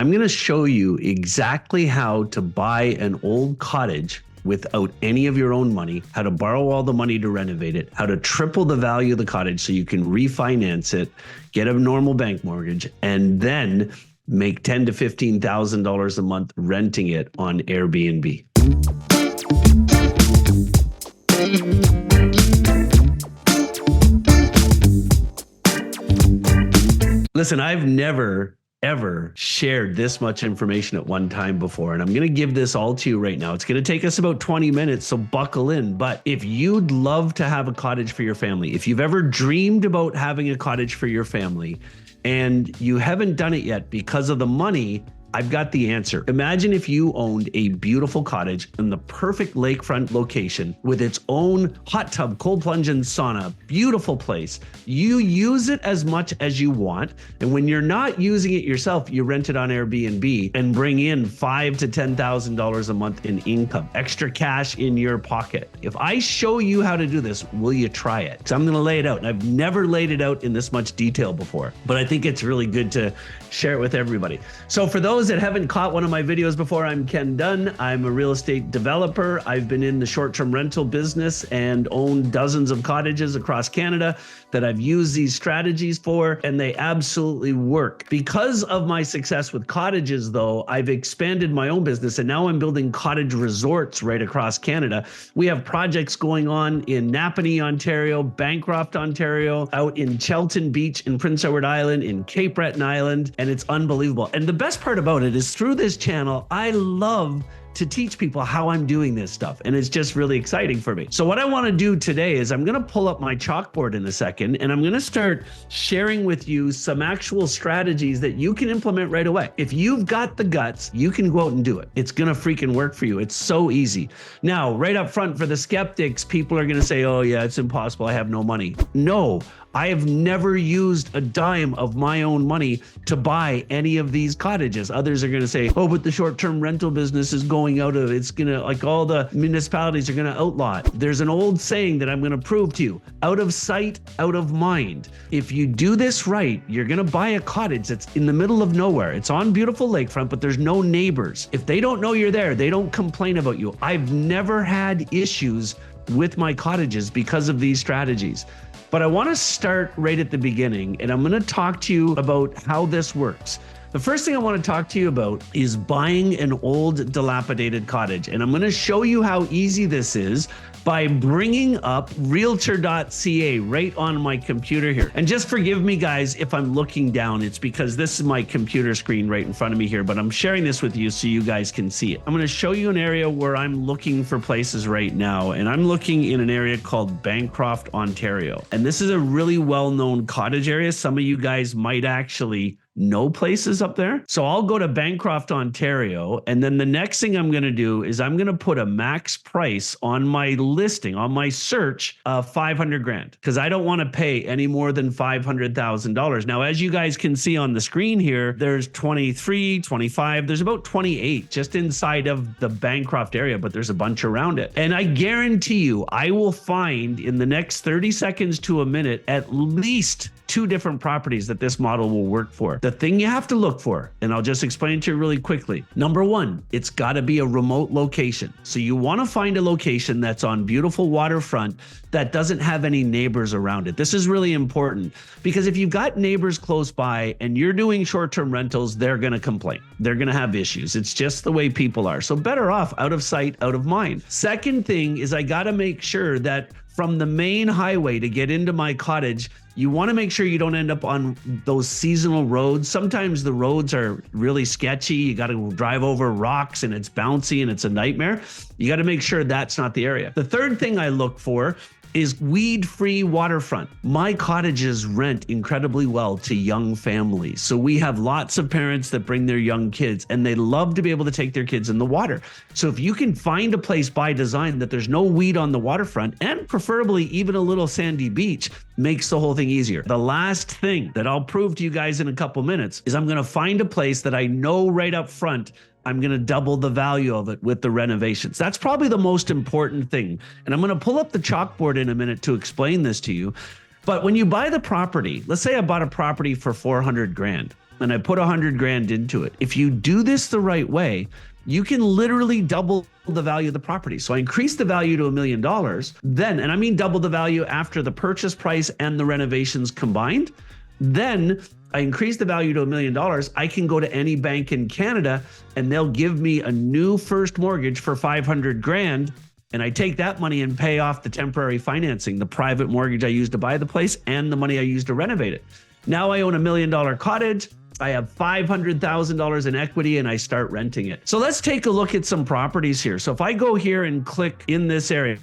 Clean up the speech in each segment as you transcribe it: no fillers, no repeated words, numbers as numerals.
I'm going to show you exactly how to buy an old cottage without any of your own money, how to borrow all the money to renovate it, how to triple the value of the cottage so you can refinance it, get a normal bank mortgage, and then make $10,000 to $15,000 a month renting it on Airbnb. Listen, I've never ever shared this much information at one time before, and I'm going to give this all to you right now. It's going to take us about 20 minutes, so buckle in. But if you'd love to have a cottage for your family, if you've ever dreamed about having a cottage for your family and you haven't done it yet because of the money, I've got the answer. Imagine if you owned a beautiful cottage in the perfect lakefront location with its own hot tub, cold plunge and sauna, beautiful place. You use it as much as you want. And when you're not using it yourself, you rent it on Airbnb and bring in $5,000 to $10,000 a month in income, extra cash in your pocket. If I show you how to do this, will you try it? So I'm going to lay it out. And I've never laid it out in this much detail before, but I think it's really good to share it with everybody. So for those that haven't caught one of my videos before, I'm Ken Dunn. I'm a real estate developer. I've been in the short-term rental business and owned dozens of cottages across Canada that I've used these strategies for, and they absolutely work. Because of my success with cottages, though, I've expanded my own business, and now I'm building cottage resorts right across Canada. We have projects going on in Napanee, Ontario, Bancroft, Ontario, out in Chelton Beach in Prince Edward Island, in Cape Breton Island, and it's unbelievable. And the best part about it is through this channel, I love to teach people how I'm doing this stuff. And it's just really exciting for me. So what I want to do today is I'm going to pull up my chalkboard in a second, and I'm going to start sharing with you some actual strategies that you can implement right away. If you've got the guts, you can go out and do it. It's going to freaking work for you. It's so easy. Now, right up front, for the skeptics, people are going to say, oh yeah, it's impossible. I have no money. No. I have never used a dime of my own money to buy any of these cottages. Others are going to say, oh, but the short-term rental business is going out of, it's going to, like, all the municipalities are going to outlaw it. There's an old saying that I'm going to prove to you: out of sight, out of mind. If you do this right, you're going to buy a cottage that's in the middle of nowhere. It's on beautiful lakefront, but there's no neighbors. If they don't know you're there, they don't complain about you. I've never had issues with my cottages because of these strategies. But I want to start right at the beginning, and I'm going to talk to you about how this works. The first thing I want to talk to you about is buying an old dilapidated cottage. And I'm going to show you how easy this is by bringing up realtor.ca right on my computer here. And just forgive me, guys, if I'm looking down. It's because this is my computer screen right in front of me here, but I'm sharing this with you so you guys can see it. I'm going to show you an area where I'm looking for places right now, and I'm looking in an area called Bancroft, Ontario. And this is a really well-known cottage area. Some of you guys might actually know places up there. So I'll go to Bancroft, Ontario, and then the next thing I'm going to do is I'm going to put a max price on my listing, on my search, of $500,000, because I don't want to pay any more than $500,000. Now, as you guys can see on the screen here, there's 23, 25, there's about 28 just inside of the Bancroft area, but there's a bunch around it. And I guarantee you, I will find in the next 30 seconds to a minute at least 2 different properties that this model will work for. The thing you have to look for, and I'll just explain it to you really quickly. Number 1, it's got to be a remote location. So you want to find a location that's on beautiful waterfront that doesn't have any neighbors around it. This is really important, because if you've got neighbors close by and you're doing short-term rentals, they're going to complain. They're going to have issues. It's just the way people are. So better off out of sight, out of mind. Second thing is I got to make sure that from the main highway to get into my cottage, you want to make sure you don't end up on those seasonal roads. Sometimes the roads are really sketchy. You got to drive over rocks and it's bouncy and it's a nightmare. You got to make sure that's not the area. The third thing I look for is weed-free waterfront. My cottages rent incredibly well to young families. So we have lots of parents that bring their young kids, and they love to be able to take their kids in the water. So if you can find a place by design that there's no weed on the waterfront, and preferably even a little sandy beach, makes the whole thing easier. The last thing that I'll prove to you guys in a couple minutes is I'm going to find a place that I know right up front I'm going to double the value of it with the renovations. That's probably the most important thing. And I'm going to pull up the chalkboard in a minute to explain this to you. But when you buy the property, let's say I bought a property for $400,000. and I put 100 grand into it. If you do this the right way, you can literally double the value of the property. So I increased the value to $1 million. Then, and I mean double the value after the purchase price and the renovations combined. Then I increase the value to $1 million. I can go to any bank in Canada and they'll give me a new first mortgage for 500 grand. And I take that money and pay off the temporary financing, the private mortgage I used to buy the place and the money I used to renovate it. Now I own $1 million cottage. I have $500,000 in equity and I start renting it. So let's take a look at some properties here. So if I go here and click in this area,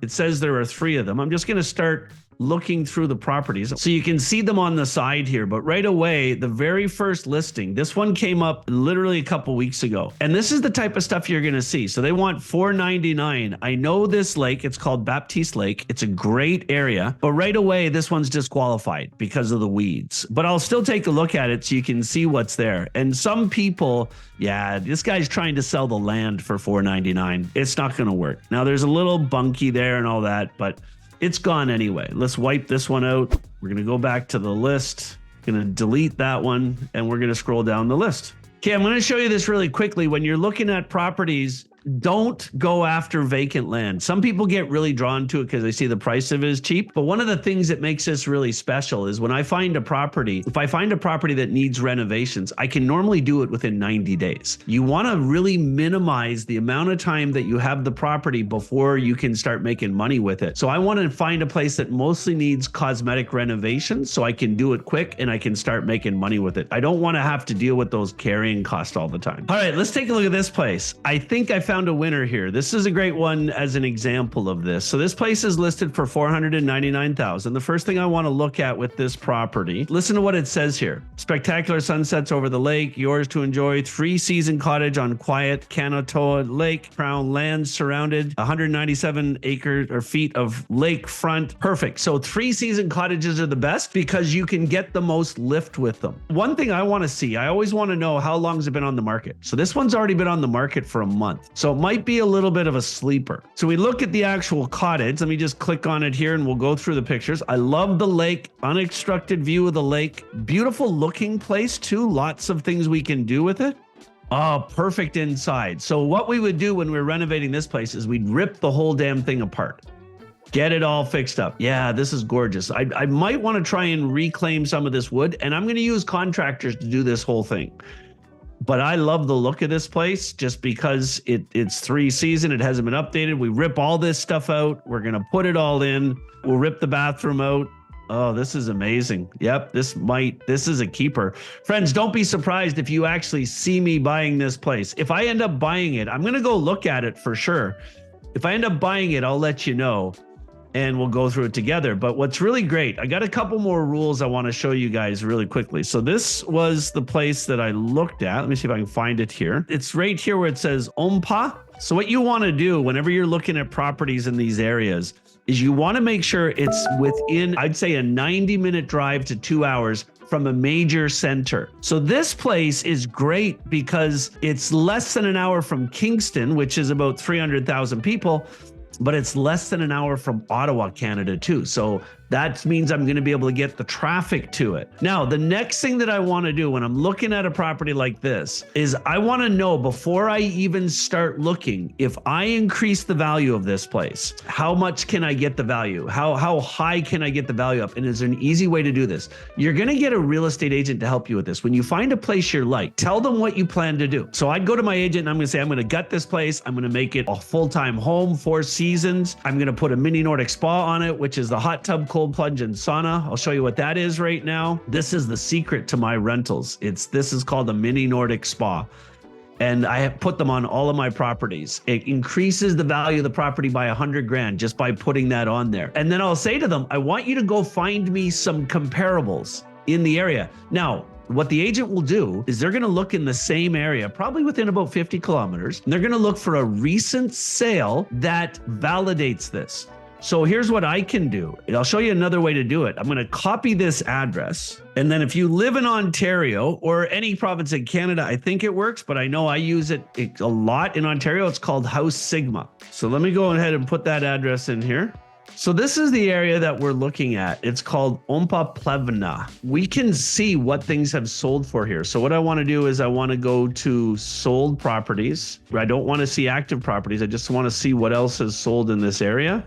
it says there are 3 of them. I'm just going to start looking through the properties. So you can see them on the side here, but right away, the very first listing, this one came up literally a couple weeks ago. And this is the type of stuff you're going to see. So they want $499. I know this lake, it's called Baptiste Lake. It's a great area, but right away, this one's disqualified because of the weeds, but I'll still take a look at it so you can see what's there. And some people, yeah, this guy's trying to sell the land for $499. It's not going to work. Now there's a little bunky there and all that, but it's gone anyway. Let's wipe this one out. We're going to go back to the list. Going to delete that one and we're going to scroll down the list. Okay, I'm going to show you this really quickly. When you're looking at properties, don't go after vacant land. Some people get really drawn to it because they see the price of it is cheap. But one of the things that makes this really special is when I find a property, if I find a property that needs renovations, I can normally do it within 90 days. You want to really minimize the amount of time that you have the property before you can start making money with it. So I want to find a place that mostly needs cosmetic renovations so I can do it quick and I can start making money with it. I don't want to have to deal with those carrying costs all the time. All right, let's take a look at this place. I think I found a winner here. This is a great one as an example of this. So this place is listed for $499,000. The first thing I want to look at with this property, listen to what it says here. Spectacular sunsets over the lake, yours to enjoy, 3-season cottage on quiet Canatoa Lake, crown lands surrounded, 197 acres or feet of lakefront. Perfect. So 3-season cottages are the best because you can get the most lift with them. One thing I want to see, I always want to know how long has it been on the market. So this one's already been on the market for a month. So it might be a little bit of a sleeper. So we look at the actual cottage. Let me just click on it here and we'll go through the pictures. I love the lake, unobstructed view of the lake. Beautiful looking place too. Lots of things we can do with it. Oh, perfect inside. So what we would do when we're renovating this place is we'd rip the whole damn thing apart. Get it all fixed up. Yeah, this is gorgeous. I might want to try and reclaim some of this wood and I'm going to use contractors to do this whole thing. But I love the look of this place just because it's 3-season. It hasn't been updated. We rip all this stuff out. We're going to put it all in. We'll rip the bathroom out. Oh, this is amazing. Yep, this is a keeper. Friends, don't be surprised if you actually see me buying this place. If I end up buying it, I'm going to go look at it for sure. If I end up buying it, I'll let you know. And we'll go through it together. But what's really great, I got a couple more rules I want to show you guys really quickly. So this was the place that I looked at. Let me see if I can find it here. It's right here where it says Ompa. So what you want to do whenever you're looking at properties in these areas is you want to make sure it's within, I'd say, a 90-minute drive to 2 hours from a major center. So this place is great because it's less than an hour from Kingston, which is about 300,000 people. But it's less than an hour from Ottawa, Canada, too. So that means I'm going to be able to get the traffic to it. Now, the next thing that I want to do when I'm looking at a property like this is I want to know before I even start looking, if I increase the value of this place, how much can I get the value? How high can I get the value up? And is there an easy way to do this? You're going to get a real estate agent to help you with this. When you find a place you like, tell them what you plan to do. So I'd go to my agent and I'm going to say, I'm going to gut this place. I'm going to make it a full-time home, 4 seasons. I'm going to put a mini Nordic spa on it, which is the hot tub, cold plunge and sauna. I'll show you what that is right now. This is the secret to my rentals. This is called a mini Nordic spa. And I have put them on all of my properties. It increases the value of the property by 100 grand just by putting that on there. And then I'll say to them, I want you to go find me some comparables in the area. Now, what the agent will do is they're going to look in the same area, probably within about 50 kilometers. And they're going to look for a recent sale that validates this. So here's what I can do. I'll show you another way to do it. I'm going to copy this address. And then if you live in Ontario or any province in Canada, I think it works, but I know I use it a lot in Ontario. It's called House Sigma. So let me go ahead and put that address in here. So this is the area that we're looking at. It's called Ompa Plevna. We can see what things have sold for here. So what I want to do is I want to go to sold properties. I don't want to see active properties. I just want to see what else is sold in this area.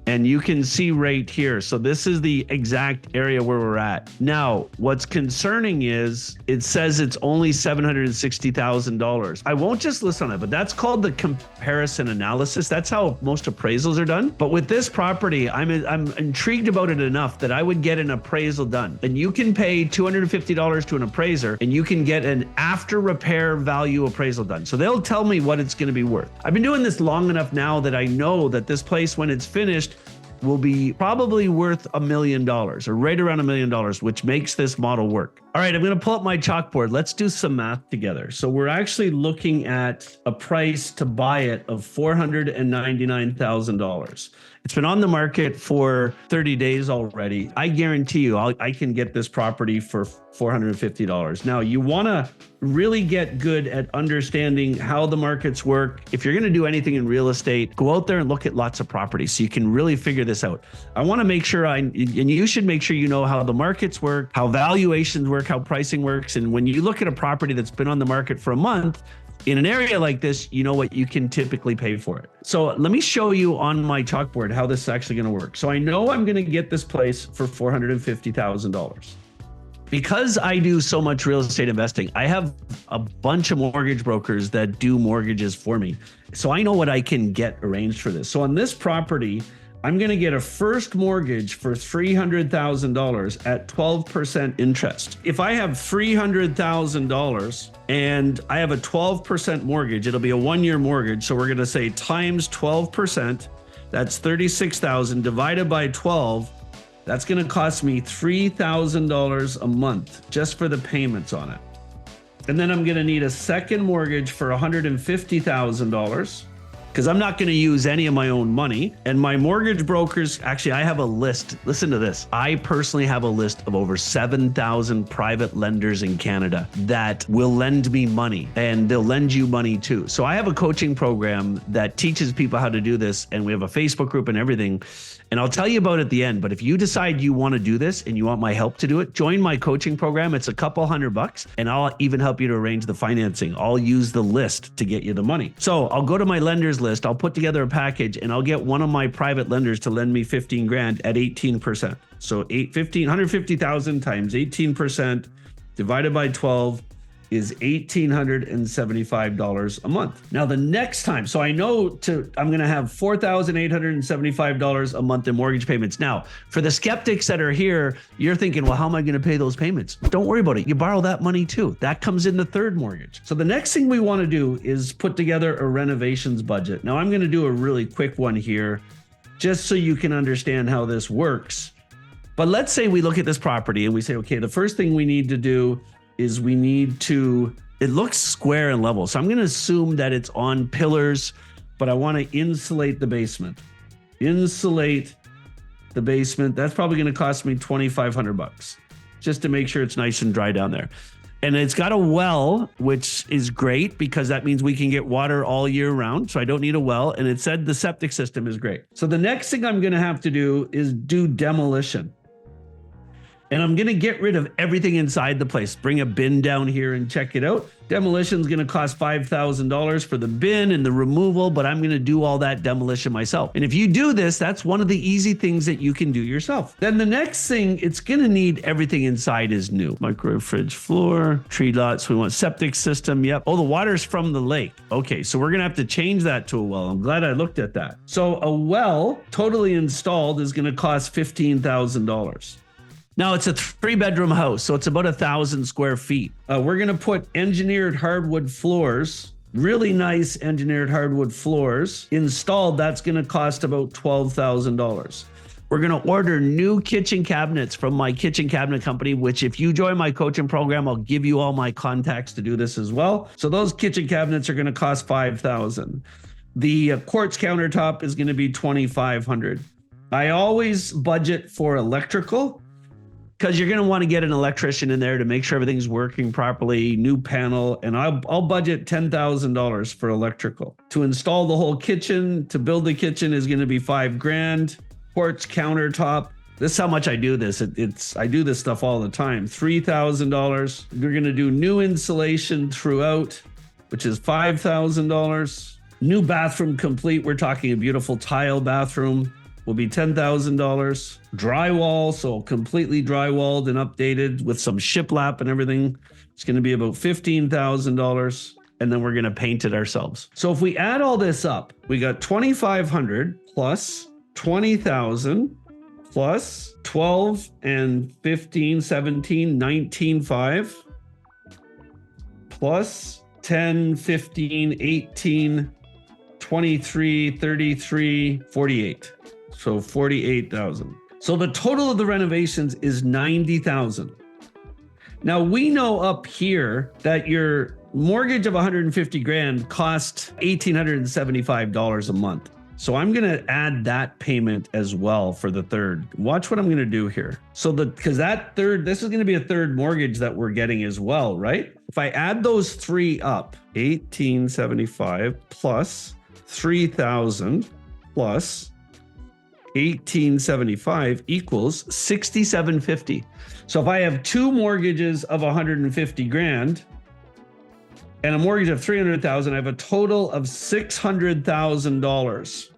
And you can see right here. So this is the exact area where we're at. Now, what's concerning is it says it's only $760,000. I won't just list on it, but that's called the comparison analysis. That's how most appraisals are done. But with this property, I'm intrigued about it enough that I would get an appraisal done. And you can pay $250 to an appraiser and you can get an after repair value appraisal done. So they'll tell me what it's going to be worth. I've been doing this long enough now that I know that this place, when it's finished, will be probably worth $1 million or right around $1 million, which makes this model work. All right, I'm going to pull up my chalkboard. Let's do some math together. So we're actually looking at a price to buy it of $499,000. It's been on the market for 30 days already. I guarantee you I can get this property for $450. Now, you want to really get good at understanding how the markets work. If you're going to do anything in real estate, go out there and look at lots of properties so you can really figure this out. I want to make sure and you should make sure you know how the markets work, how valuations work, how pricing works. And when you look at a property that's been on the market for a month, in an area like this, you know what you can typically pay for it. So let me show you on my chalkboard how this is actually going to work. So I know I'm going to get this place for $450,000. Because I do so much real estate investing, I have a bunch of mortgage brokers that do mortgages for me. So I know what I can get arranged for this. So on this property, I'm going to get a first mortgage for $300,000 at 12% interest. If I have $300,000 and I have a 12% mortgage, it'll be a 1-year mortgage. So we're going to say times 12%, that's $36,000 divided by 12. That's going to cost me $3,000 a month just for the payments on it. And then I'm going to need a second mortgage for $150,000. because I'm not going to use any of my own money. And my mortgage brokers, actually, I have a list. Listen to this. I personally have a list of over 7,000 private lenders in Canada that will lend me money, and they'll lend you money too. So I have a coaching program that teaches people how to do this, and we have a Facebook group and everything. And I'll tell you about it at the end. But if you decide you want to do this and you want my help to do it, join my coaching program. It's a couple $100, and I'll even help you to arrange the financing. I'll use the list to get you the money. So I'll go to my lenders list. I'll put together a package, and I'll get one of my private lenders to lend me 15 grand at 18%. So 150,000 times 18% divided by 12 is $1,875 a month. Now the next time, so I know I'm going to have $4,875 a month in mortgage payments. Now, for the skeptics that are here, you're thinking, well, how am I going to pay those payments? Don't worry about it. You borrow that money too. That comes in the third mortgage. So the next thing we want to do is put together a renovations budget. Now I'm going to do a really quick one here, just so you can understand how this works. But let's say we look at this property and we say, okay, the first thing we need to do is it looks square and level. So I'm going to assume that it's on pillars, but I want to insulate the basement. Insulate the basement. That's probably going to cost me $2,500 just to make sure it's nice and dry down there. And it's got a well, which is great because that means we can get water all year round. So I don't need a well. And it said the septic system is great. So the next thing I'm going to have to do is do demolition. And I'm going to get rid of everything inside the place. Bring a bin down here and check it out. Demolition is going to cost $5,000 for the bin and the removal, but I'm going to do all that demolition myself. And if you do this, that's one of the easy things that you can do yourself. Then the next thing, it's going to need everything inside is new. Microwave, fridge, floor, tree lots. We want septic system. Yep. Oh, the water's from the lake. Okay, so we're going to have to change that to a well. I'm glad I looked at that. So a well totally installed is going to cost $15,000. Now it's a 3-bedroom house, so it's about 1,000 square feet. We're going to put engineered hardwood floors, really nice engineered hardwood floors installed. That's going to cost about $12,000. We're going to order new kitchen cabinets from my kitchen cabinet company, which if you join my coaching program, I'll give you all my contacts to do this as well. So those kitchen cabinets are going to cost $5,000. The quartz countertop is going to be $2,500. I always budget for electrical, because you're going to want to get an electrician in there to make sure everything's working properly, new panel, and I'll budget $10,000 for electrical. To install the whole kitchen, to build the kitchen is going to be $5,000. Quartz countertop. This is how much I do this. I do this stuff all the time. $3,000. You're going to do new insulation throughout, which is $5,000. New bathroom complete. We're talking a beautiful tile bathroom. Will be $10,000. Drywall, so completely drywalled and updated with some shiplap and everything. It's going to be about $15,000. And then we're going to paint it ourselves. So if we add all this up, we got $2,500 plus $20,000 plus 12 and 15, 17, 19,500 plus 10, 15, 18, 23, 33, 48. So 48,000. So the total of the renovations is 90,000. Now we know up here that your mortgage of 150 grand cost $1,875 a month. So I'm going to add that payment as well for the third. Watch what I'm going to do here. So because this is going to be a third mortgage that we're getting as well, right? If I add those three up, 1,875 plus 3,000 plus 1,875 equals 6,750. So if I have two mortgages of 150 grand and a mortgage of 300,000, I have a total of $600,000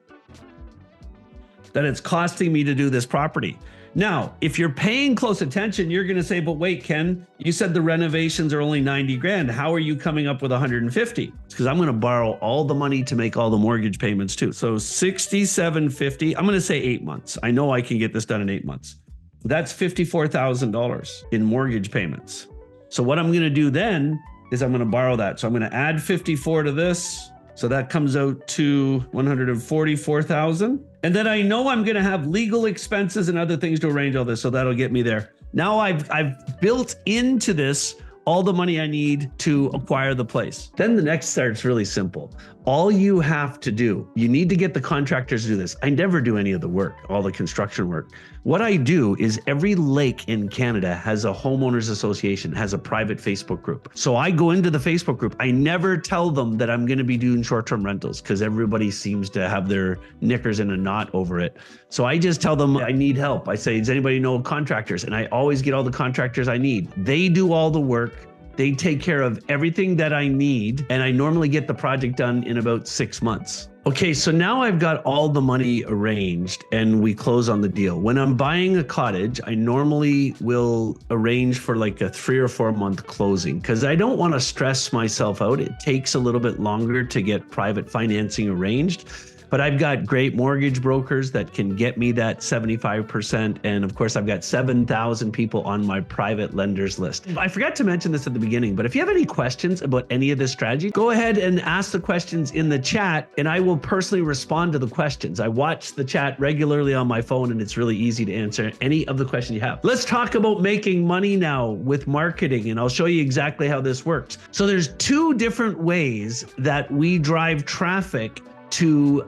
that it's costing me to do this property. Now, if you're paying close attention, you're going to say, but wait, Ken, you said the renovations are only 90 grand. How are you coming up with 150? It's because I'm going to borrow all the money to make all the mortgage payments too. So 6,750, I'm going to say 8 months. I know I can get this done in 8 months. That's $54,000 in mortgage payments. So what I'm going to do then is I'm going to borrow that. So I'm going to add 54 to this. So that comes out to 144,000. And then I know I'm going to have legal expenses and other things to arrange all this. So that'll get me there. Now I've built into this all the money I need to acquire the place. Then the next start's really simple. All you have to do, you need to get the contractors to do this. I never do any of the work, all the construction work. What I do is every lake in Canada has a homeowners association, has a private Facebook group. So I go into the Facebook group. I never tell them that I'm going to be doing short-term rentals because everybody seems to have their knickers in a knot over it. So I just tell them I need help. I say, does anybody know contractors? And I always get all the contractors I need. They do all the work. They take care of everything that I need, and I normally get the project done in about 6 months. Okay, so now I've got all the money arranged and we close on the deal. When I'm buying a cottage, I normally will arrange for like a 3 or 4 month closing because I don't want to stress myself out. It takes a little bit longer to get private financing arranged. But I've got great mortgage brokers that can get me that 75%. And of course, I've got 7,000 people on my private lenders list. I forgot to mention this at the beginning, but if you have any questions about any of this strategy, go ahead and ask the questions in the chat and I will personally respond to the questions. I watch the chat regularly on my phone and it's really easy to answer any of the questions you have. Let's talk about making money now with marketing and I'll show you exactly how this works. So there's 2 different ways that we drive traffic to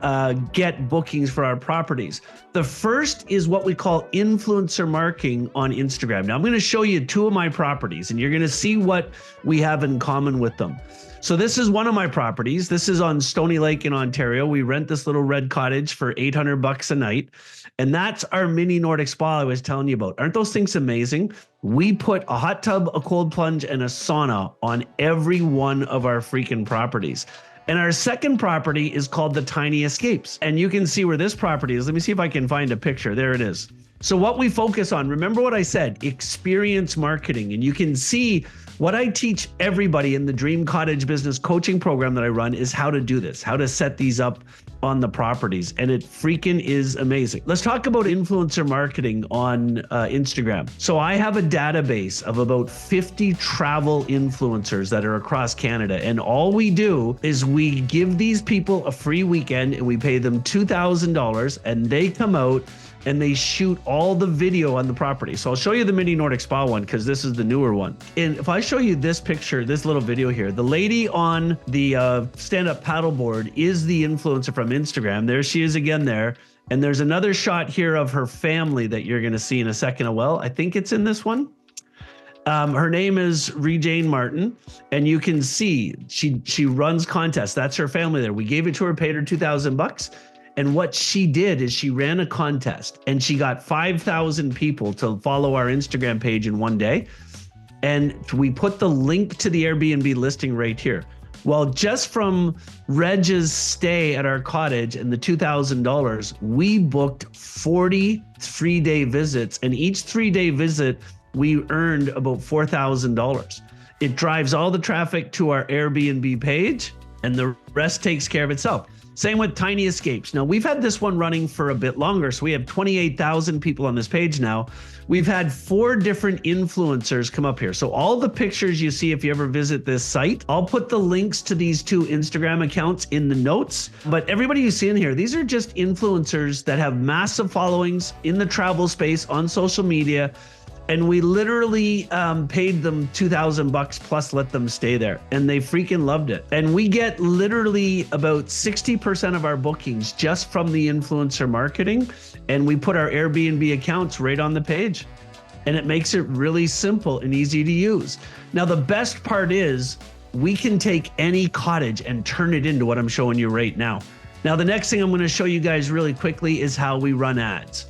get bookings for our properties. The first is what we call influencer marketing on Instagram. Now I'm going to show you 2 of my properties and you're going to see what we have in common with them. So this is one of my properties. This is on Stony Lake in Ontario. We rent this little red cottage for $800 a night. And that's our mini Nordic spa I was telling you about. Aren't those things amazing? We put a hot tub, a cold plunge, and a sauna on every one of our freaking properties. And our second property is called the Tiny Escapes. And you can see where this property is. Let me see if I can find a picture. There it is. So what we focus on, remember what I said, experience marketing. And you can see what I teach everybody in the Dream Cottage Business Coaching Program that I run is how to do this, how to set these up on the properties. And it freaking is amazing. Let's talk about influencer marketing on Instagram. So I have a database of about 50 travel influencers that are across Canada. And all we do is we give these people a free weekend and we pay them $2,000 and they come out and they shoot all the video on the property. So I'll show you the mini Nordic spa one because this is the newer one. And if I show you this picture, this little video here, the lady on the stand-up paddleboard is the influencer from Instagram. There she is again there. And there's another shot here of her family that you're gonna see in a second. Well, I think it's in this one. Her name is Jane Martin, and you can see she runs contests. That's her family there. We gave it to her, paid her $2,000. And what she did is she ran a contest and she got 5,000 people to follow our Instagram page in one day. And we put the link to the Airbnb listing right here. Well, just from Reg's stay at our cottage and the $2,000, we booked 40 3-day visits. And each 3-day visit, we earned about $4,000. It drives all the traffic to our Airbnb page and the rest takes care of itself. Same with Tiny Escapes. Now, we've had this one running for a bit longer, so we have 28,000 people on this page now. We've had 4 different influencers come up here. So all the pictures you see if you ever visit this site, I'll put the links to these 2 Instagram accounts in the notes. But everybody you see in here, these are just influencers that have massive followings in the travel space on social media. And we literally paid them $2,000 plus let them stay there. And they freaking loved it. And we get literally about 60% of our bookings just from the influencer marketing. And we put our Airbnb accounts right on the page. And it makes it really simple and easy to use. Now, the best part is we can take any cottage and turn it into what I'm showing you right now. Now, the next thing I'm going to show you guys really quickly is how we run ads.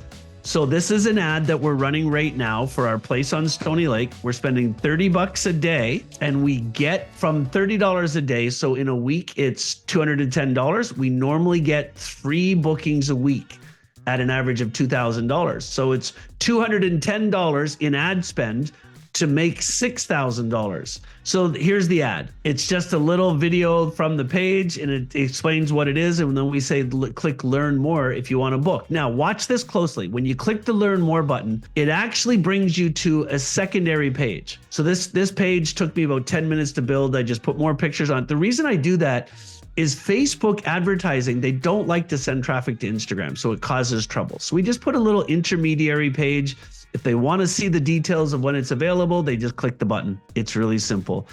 So this is an ad that we're running right now for our place on Stony Lake. We're spending $30 a day and we get from $30 a day. So in a week, it's $210. We normally get 3 bookings a week at an average of $2,000. So it's $210 in ad spend to make $6,000. So here's the ad. It's just a little video from the page and it explains what it is. And then we say, click learn more if you want to book. Now watch this closely. When you click the learn more button, it actually brings you to a secondary page. So this page took me about 10 minutes to build. I just put more pictures on it. The reason I do that is Facebook advertising, they don't like to send traffic to Instagram, so it causes trouble. So we just put a little intermediary page. If they want to see the details of when it's available, they just click the button. It's really simple.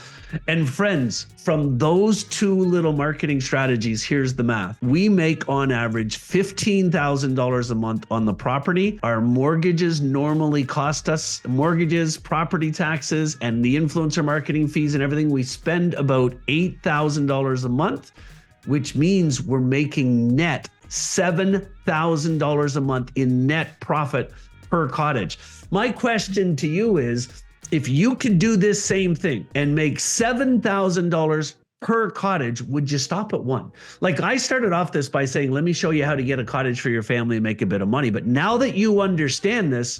And friends, from those 2 little marketing strategies, here's the math. We make on average $15,000 a month on the property. Our mortgages normally cost us, mortgages, property taxes, and the influencer marketing fees and everything. We spend about $8,000 a month, which means we're making net $7,000 a month in net profit per cottage. My question to you is, if you could do this same thing and make $7,000 per cottage, would you stop at 1? Like I started off this by saying, let me show you how to get a cottage for your family and make a bit of money. But now that you understand this,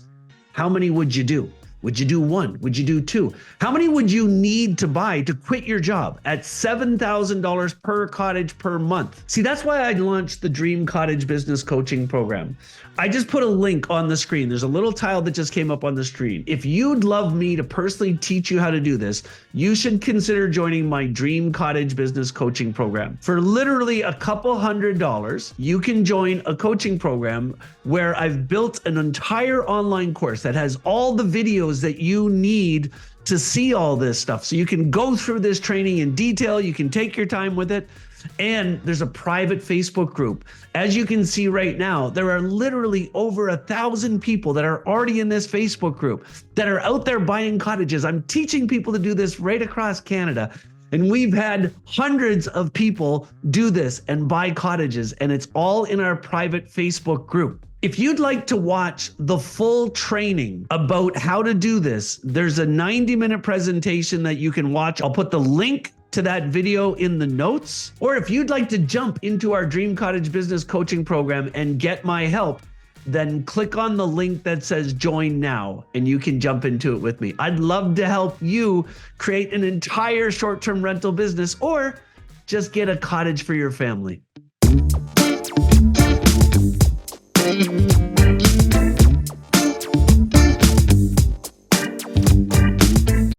how many would you do? Would you do 1? Would you do 2? How many would you need to buy to quit your job at $7,000 per cottage per month? See, that's why I launched the Dream Cottage Business Coaching Program. I just put a link on the screen. There's a little tile that just came up on the screen. If you'd love me to personally teach you how to do this, you should consider joining my Dream Cottage Business Coaching Program. For literally a couple $100, you can join a coaching program where I've built an entire online course that has all the videos that you need to see all this stuff. So you can go through this training in detail. You can take your time with it. And there's a private Facebook group. As you can see right now, there are literally over 1,000 people that are already in this Facebook group that are out there buying cottages. I'm teaching people to do this right across Canada. And we've had hundreds of people do this and buy cottages, and it's all in our private Facebook group. If you'd like to watch the full training about how to do this, there's a 90-minute presentation that you can watch. I'll put the link to that video in the notes. Or if you'd like to jump into our Dream Cottage Business Coaching Program and get my help, then click on the link that says join now and you can jump into it with me. I'd love to help you create an entire short-term rental business or just get a cottage for your family.